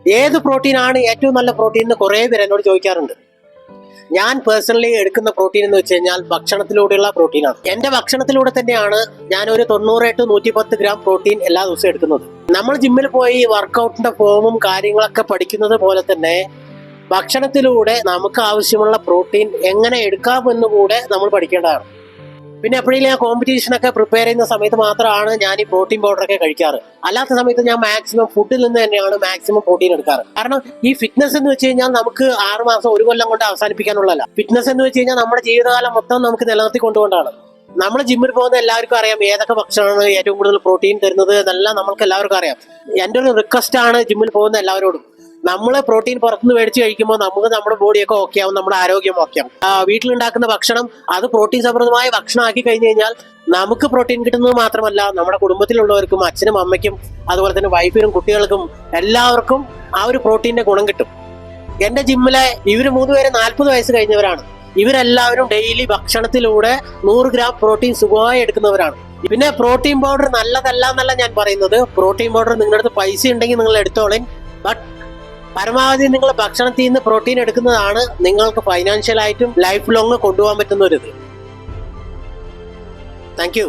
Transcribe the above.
ഏത് പ്രോട്ടീനാണ് ഏറ്റവും നല്ല പ്രോട്ടീൻ എന്ന് കുറേ പേര് എന്നോട് ചോദിക്കാറുണ്ട്. ഞാൻ പേഴ്സണലി എടുക്കുന്ന പ്രോട്ടീൻ എന്ന് വെച്ച് കഴിഞ്ഞാൽ ഭക്ഷണത്തിലൂടെയുള്ള പ്രോട്ടീനാണ്. എന്റെ ഭക്ഷണത്തിലൂടെ തന്നെയാണ് ഞാൻ ഒരു 90 to 110 ഗ്രാം പ്രോട്ടീൻ എല്ലാ ദിവസവും എടുക്കുന്നത്. നമ്മൾ ജിമ്മിൽ പോയി വർക്കൗട്ടിന്റെ ഫോമും കാര്യങ്ങളൊക്കെ പഠിക്കുന്നത് പോലെ തന്നെ ഭക്ഷണത്തിലൂടെ നമുക്ക് ആവശ്യമുള്ള പ്രോട്ടീൻ എങ്ങനെ എടുക്കാമെന്ന് കൂടെ നമ്മൾ പഠിക്കേണ്ടതാണ്. പിന്നെ എപ്പോഴെങ്കിലും ഞാൻ കോമ്പറ്റീഷനൊക്കെ പ്രിപ്പയർ ചെയ്യുന്ന സമയത്ത് മാത്രമാണ് ഞാൻ ഈ പ്രോട്ടീൻ പൗഡറൊക്കെ കഴിക്കാറ്. അല്ലാത്ത സമയത്ത് ഞാൻ മാക്സിമം ഫുഡിൽ നിന്ന് തന്നെയാണ് മാക്സിമം പ്രോട്ടീൻ എടുക്കാറ്. കാരണം ഈ ഫിറ്റ്നസ് എന്ന് വെച്ച് കഴിഞ്ഞാൽ നമുക്ക് 6 മാസം 1 കൊല്ലം കൊണ്ട് അവസാനിപ്പിക്കാനുള്ളതല്ല. ഫിറ്റ്നസ് എന്ന് വെച്ച് കഴിഞ്ഞാൽ നമ്മുടെ ജീവിതകാലം മൊത്തം നമുക്ക് നിലനിർത്തി കൊണ്ടുകൊണ്ടാണ്. നമ്മൾ ജിമ്മിൽ പോകുന്ന എല്ലാവർക്കും അറിയാം ഏതൊക്കെ ഭക്ഷണമാണ് ഏറ്റവും കൂടുതൽ പ്രോട്ടീൻ തരുന്നത് എന്നെല്ലാം നമ്മൾക്ക് എല്ലാവർക്കും അറിയാം. എൻ്റെ ഒരു റിക്വസ്റ്റ് ആണ് ജിമ്മിൽ പോകുന്ന എല്ലാവരോടും, നമ്മൾ പ്രോട്ടീൻ പുറത്തുനിന്ന് മേടിച്ച് കഴിക്കുമ്പോൾ നമുക്ക് നമ്മുടെ ബോഡിയൊക്കെ ഓക്കെ ആവും, നമ്മുടെ ആരോഗ്യം ഓക്കെ ആവും. വീട്ടിലുണ്ടാക്കുന്ന ഭക്ഷണം അത് പ്രോട്ടീൻ സമൃദ്ധമായ ഭക്ഷണം ആക്കി കഴിഞ്ഞു കഴിഞ്ഞാൽ നമുക്ക് പ്രോട്ടീൻ കിട്ടുന്നത് മാത്രമല്ല നമ്മുടെ കുടുംബത്തിലുള്ളവർക്കും അച്ഛനും അമ്മയ്ക്കും അതുപോലെ തന്നെ വൈഫിനും കുട്ടികൾക്കും എല്ലാവർക്കും ആ ഒരു പ്രോട്ടീന്റെ ഗുണം കിട്ടും. എന്റെ ജിമ്മിലെ ഇവര് 3 പേര് 40 വയസ്സ് കഴിഞ്ഞവരാണ്. ഇവരെല്ലാവരും ഡെയിലി ഭക്ഷണത്തിലൂടെ 100 ഗ്രാം പ്രോട്ടീൻ സുഖമായി എടുക്കുന്നവരാണ്. പിന്നെ പ്രോട്ടീൻ പൗഡർ നല്ലതല്ല എന്നല്ല ഞാൻ പറയുന്നത്. പ്രോട്ടീൻ പൗഡർ നിങ്ങളുടെ അടുത്ത് പൈസ ഉണ്ടെങ്കിൽ നിങ്ങൾ എടുത്തോളേ. ബട്ട് പരമാവധി നിങ്ങൾ ഭക്ഷണത്തിൽ നിന്ന് പ്രോട്ടീൻ എടുക്കുന്നതാണ് നിങ്ങൾക്ക് ഫൈനാൻഷ്യലായിട്ടും ലൈഫ് ലോങ് കൊണ്ടുപോകാൻ പറ്റുന്ന ഒരു ഇത്. Thank you.